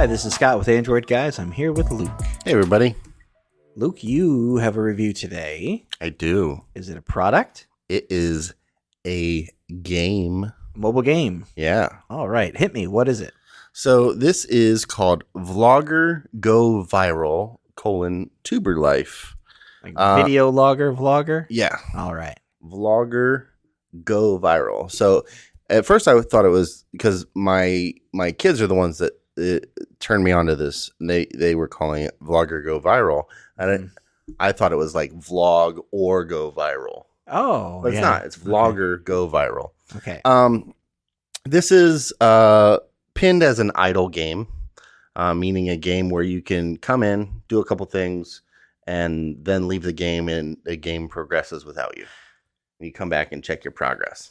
Hi, this is Scott with Android Guys. I'm here with Luke. Hey, everybody. Luke, you have a review today. I do. Is it a product? It is a game. Mobile game. Yeah. All right. Hit me. What is it? So this is called Vlogger Go Viral, Tuber Life. Like video logger, vlogger? Yeah. All right. Vlogger Go Viral. So at first I thought it was because my kids are the ones that turned me onto this. They were calling it Vlogger Go Viral. And I thought it was like vlog or go viral. Oh, but it's not. It's Vlogger Go Viral. Okay. This is pinned as an idle game, meaning a game where you can come in, do a couple things, and then leave the game, and the game progresses without you. You come back and check your progress.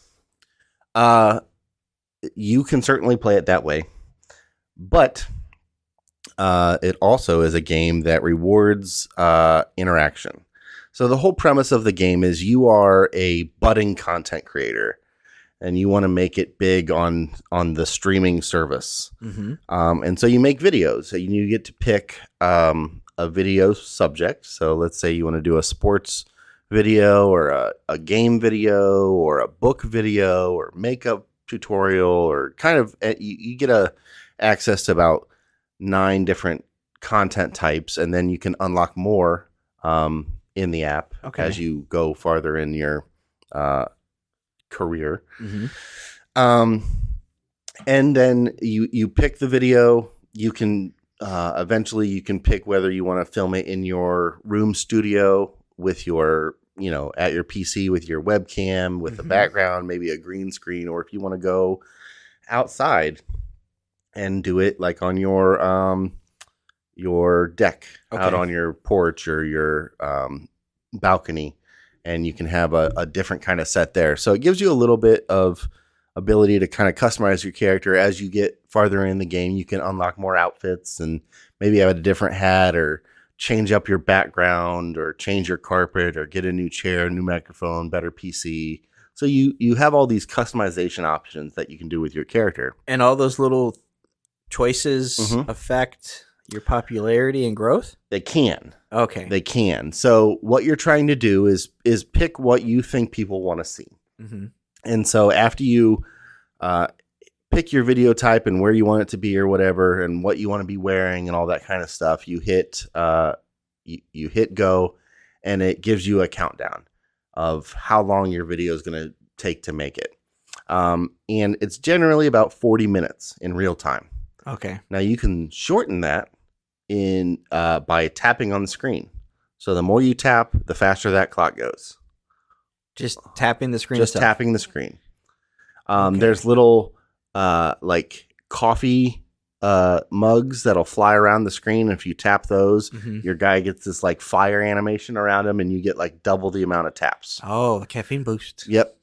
You can certainly play it that way, but it also is a game that rewards interaction. So the whole premise of the game is you are a budding content creator, and you want to make it big on the streaming service. Mm-hmm. And so you make videos. So you get to pick a video subject. So let's say you want to do a sports video or a game video or a book video or makeup tutorial, or kind of you get access to about 9 different content types, and then you can unlock more in the app as you go farther in your career. Mm-hmm. And then you pick the video. You can eventually you can pick whether you want to film it in your room studio with your at your PC with your webcam with the background, maybe a green screen, or if you want to go outside and do it like on your deck out on your porch or your balcony, and you can have a different kind of set there. So it gives you a little bit of ability to kind of customize your character as you get farther in the game. You can unlock more outfits and maybe have a different hat, or change up your background, or change your carpet, or get a new chair, new microphone, better PC. So you have all these customization options that you can do with your character. And all those little choices affect your popularity and growth? They can. Okay. They can. So what you're trying to do is pick what you think people want to see. Mm-hmm. And so after you pick your video type and where you want it to be or whatever, and what you want to be wearing and all that kind of stuff, you hit you hit go, and it gives you a countdown of how long your video is going to take to make it. And it's generally about 40 minutes in real time. Okay. Now you can shorten that in by tapping on the screen. So the more you tap, the faster that clock goes. Just tapping the screen. Just tapping the screen. There's little like coffee mugs that'll fly around the screen. If you tap those, your guy gets this like fire animation around him, and you get like double the amount of taps. Oh, the caffeine boost. Yep.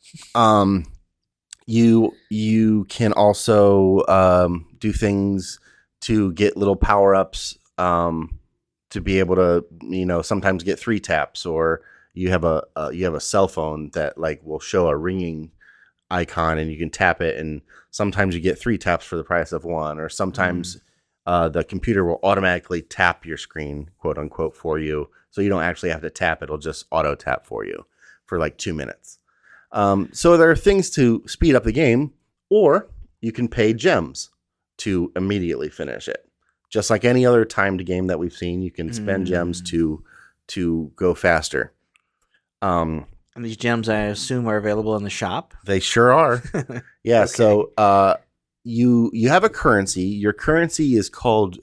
You can also do things to get little power-ups to be able to, sometimes get 3 taps, or you have a cell phone that like will show a ringing icon, and you can tap it, and sometimes you get 3 taps for the price of 1, or sometimes the computer will automatically tap your screen, quote unquote, for you, so you don't actually have to tap. It'll just auto tap for you for like 2 minutes. So there are things to speed up the game, or you can pay gems to immediately finish it. Just like any other timed game that we've seen, you can spend gems to go faster. And these gems, I assume, are available in the shop? They sure are. Yeah, okay. So you have a currency. Your currency is called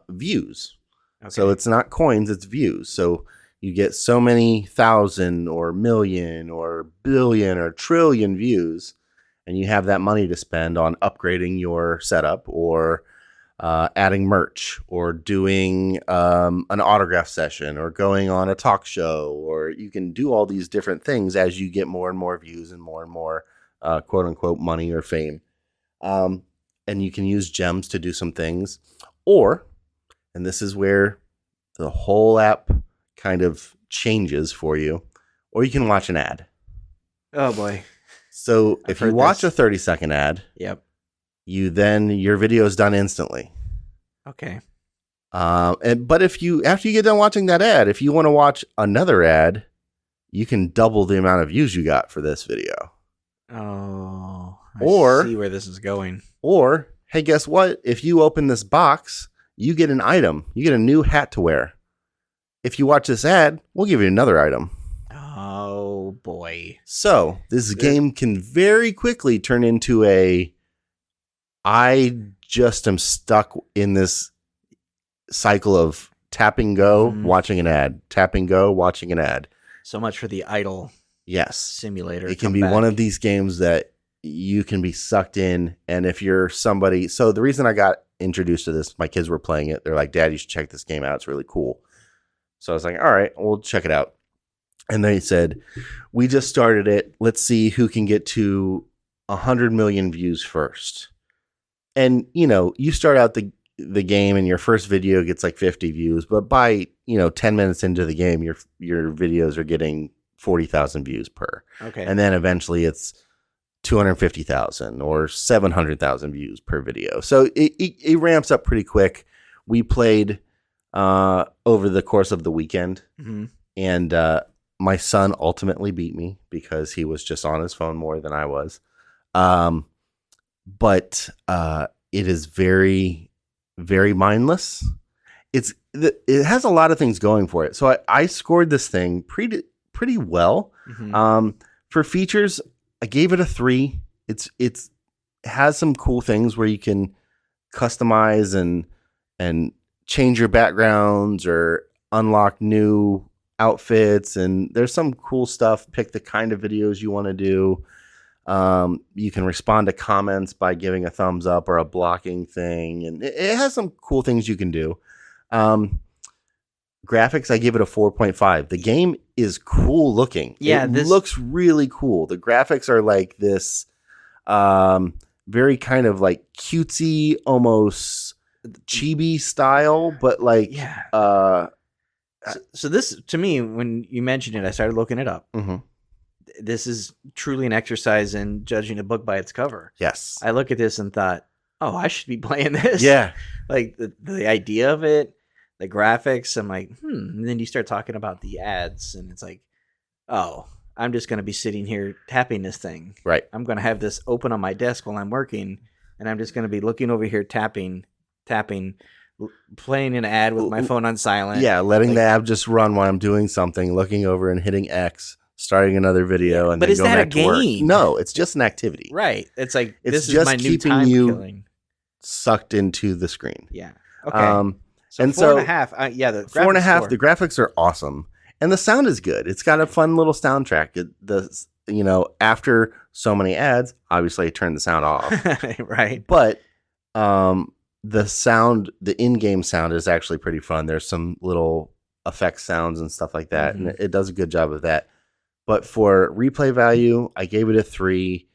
views. Okay. So it's not coins, it's views. So you get so many 1,000 or million or billion or trillion views, and you have that money to spend on upgrading your setup, or adding merch, or doing an autograph session, or going on a talk show, or you can do all these different things as you get more and more views and more quote unquote money or fame. And you can use gems to do some things, or, and this is where the whole app kind of changes for you, or you can watch an ad. Oh boy. So if you watch a 30-second ad, yep, your video is done instantly. Okay. But after you get done watching that ad, if you want to watch another ad, you can double the amount of views you got for this video. Oh, I see where this is going. Or, hey, guess what? If you open this box, you get an item. You get a new hat to wear. If you watch this ad, we'll give you another item. Oh, boy. So, this game can very quickly turn into I just am stuck in this cycle of tap and go, watching an ad. Tap and go, watching an ad. So much for the idle simulator. It can be one of these games that you can be sucked in. And if you're somebody... So the reason I got introduced to this, my kids were playing it. They're like, Dad, you should check this game out. It's really cool. So I was like, all right, we'll check it out. And they said, we just started it. Let's see who can get to 100 million views first. And, you start out the game and your first video gets like 50 views. But by, 10 minutes into the game, your videos are getting 40,000 views per. Okay. And then eventually it's 250,000 or 700,000 views per video. So it ramps up pretty quick. We played over the course of the weekend, and my son ultimately beat me because he was just on his phone more than I was. But it is very, very mindless. It has a lot of things going for it. So I scored this thing pretty well. For features, I gave it a 3. It has some cool things where you can customize and change your backgrounds or unlock new outfits, and there's some cool stuff. Pick the kind of videos you want to do. You can respond to comments by giving a thumbs up or a blocking thing, and it has some cool things you can do. Graphics, I give it a 4.5. The game is cool looking. Yeah, it looks really cool. The graphics are like this very kind of like cutesy, almost chibi style, but like so this, to me, when you mentioned it, I started looking it up. This is truly an exercise in judging a book by its cover. Yes. I look at this and thought, oh, I should be playing this. Yeah. Like the idea of it, the graphics, I'm like, And then you start talking about the ads, and it's like, oh, I'm just going to be sitting here tapping this thing. Right. I'm going to have this open on my desk while I'm working, and I'm just going to be looking over here tapping, playing an ad with my phone on silent. Yeah, letting the app just run while I'm doing something, looking over and hitting X, starting another video, and then going back to work. No, it's just an activity. Right. It's like, it's this just is my new time killing. Sucked into the screen. Yeah. Okay. So and 4.5. Yeah, the 4.5. The graphics are awesome, and the sound is good. It's got a fun little soundtrack. After so many ads, obviously I turned the sound off. Right. But the sound, the in-game sound is actually pretty fun. There's some little effect sounds and stuff like that, and it does a good job of that. But for replay value, I gave it a 3.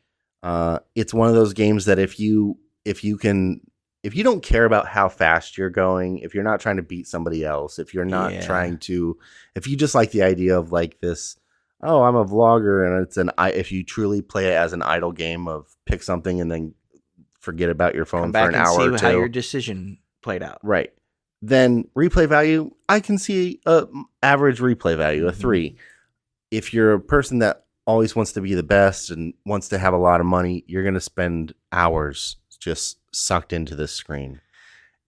It's one of those games that if you don't care about how fast you're going, if you're not trying to beat somebody else, if you're not if you just like the idea of like this, oh, I'm a vlogger, and if you truly play it as an idle game of pick something and then forget about your phone for an hour or two. See how your decision played out. Right. Then replay value, I can see average replay value, a 3. If you're a person that always wants to be the best and wants to have a lot of money, you're going to spend hours just sucked into this screen.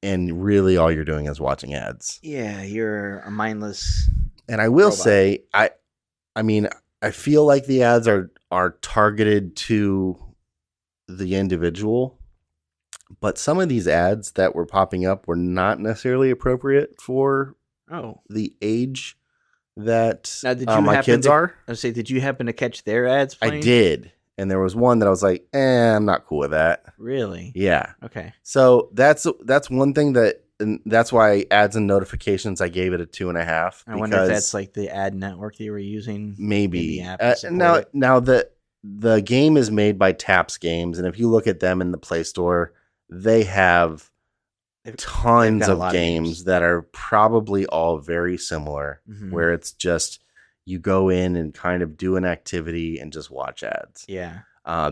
And really all you're doing is watching ads. Yeah, you're a mindless And I will say, I feel like the ads are targeted to the individual, but some of these ads that were popping up were not necessarily appropriate for the age that my kids are. I was say, did you happen to catch their ads playing? I did. And there was one that I was like, I'm not cool with that. Really? Yeah. Okay. So that's one thing and that's why ads and notifications, I gave it a 2.5. I wonder if that's like the ad network they were using. Maybe. Now the game is made by Taps Games, and if you look at them in the Play Store, they have tons of games that are probably all very similar, where it's just you go in and kind of do an activity and just watch ads. Yeah.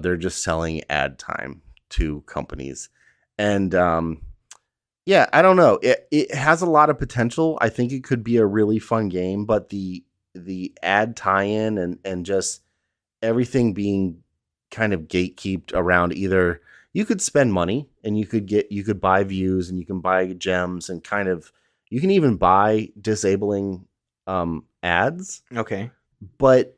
They're just selling ad time to companies. And, Yeah, I don't know. It has a lot of potential. I think it could be a really fun game, but the ad tie-in and just everything being kind of gatekept around either you could spend money and you could buy views and you can buy gems and kind of you can even buy disabling ads. Okay. But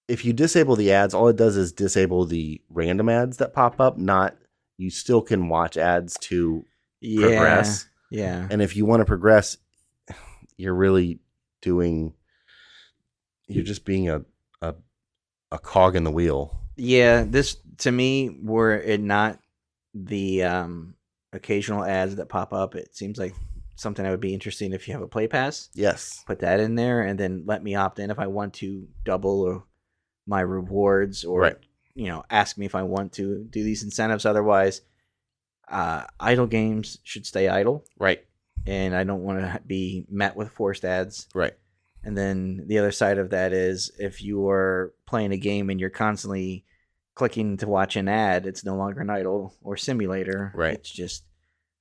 if you disable the ads, all it does is disable the random ads that pop up, not you still can watch ads to progress. Yeah. And if you want to progress, you're really you're just being a cog in the wheel. Yeah, this to me, were it not the occasional ads that pop up, it seems like something that would be interesting if you have a play pass. Yes. Put that in there and then let me opt in if I want to double my rewards or right. Ask me if I want to do these incentives. Otherwise, idle games should stay idle. Right. And I don't want to be met with forced ads. Right. And then the other side of that is if you are playing a game and you're constantly clicking to watch an ad, it's no longer an idle or simulator. Right. It's just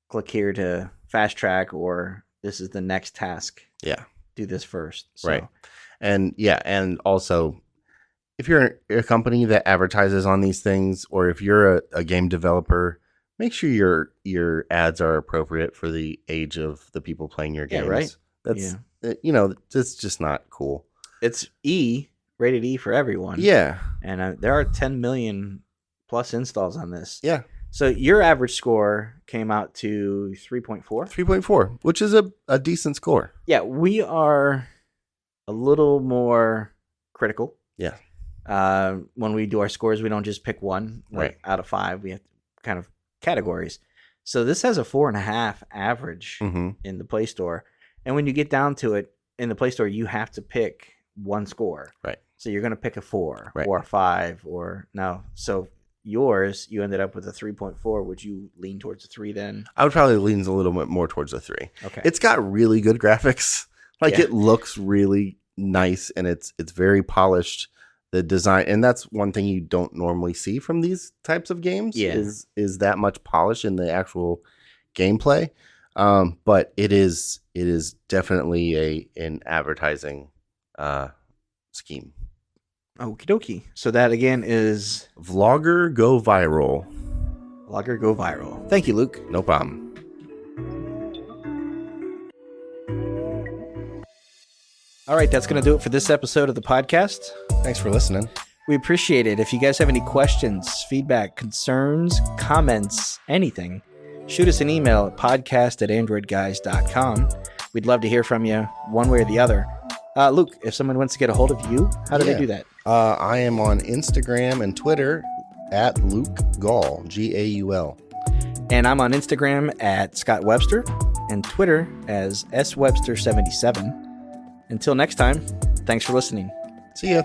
click here to fast track or this is the next task. Yeah. Do this first. So. Right. And also if you're a company that advertises on these things or if you're a game developer, make sure your ads are appropriate for the age of the people playing your games. Yeah, right. That's it's just not cool. It's rated E for everyone. Yeah. And there are 10 million plus installs on this. Yeah. So your average score came out to 3.4? 3.4, which is a decent score. Yeah, we are a little more critical. Yeah. When we do our scores, we don't just pick one out of 5. We have kind of categories. So this has a 4.5 average in the Play Store. And when you get down to it, in the Play Store, you have to pick one score. Right. So you're going to pick a 4 or a 5 or no. So yours, you ended up with a 3.4. Would you lean towards a 3 then? I would probably lean a little bit more towards a 3. Okay. It's got really good graphics. It looks really nice and it's very polished. The design, and that's one thing you don't normally see from these types of games is that much polish in the actual gameplay. But it is definitely an advertising scheme. Okie dokie. So that again is Vlogger Go Viral. Vlogger Go Viral. Thank you, Luke. No problem. All right, that's going to do it for this episode of the podcast. Thanks for listening. We appreciate it. If you guys have any questions, feedback, concerns, comments, anything, shoot us an email at podcast@AndroidGuys.com. We'd love to hear from you one way or the other. Luke, if someone wants to get a hold of you, how do they do that? I am on Instagram and Twitter at Luke Gaul, Gaul. And I'm on Instagram at Scott Webster and Twitter as SWebster77. Until next time, thanks for listening. See ya.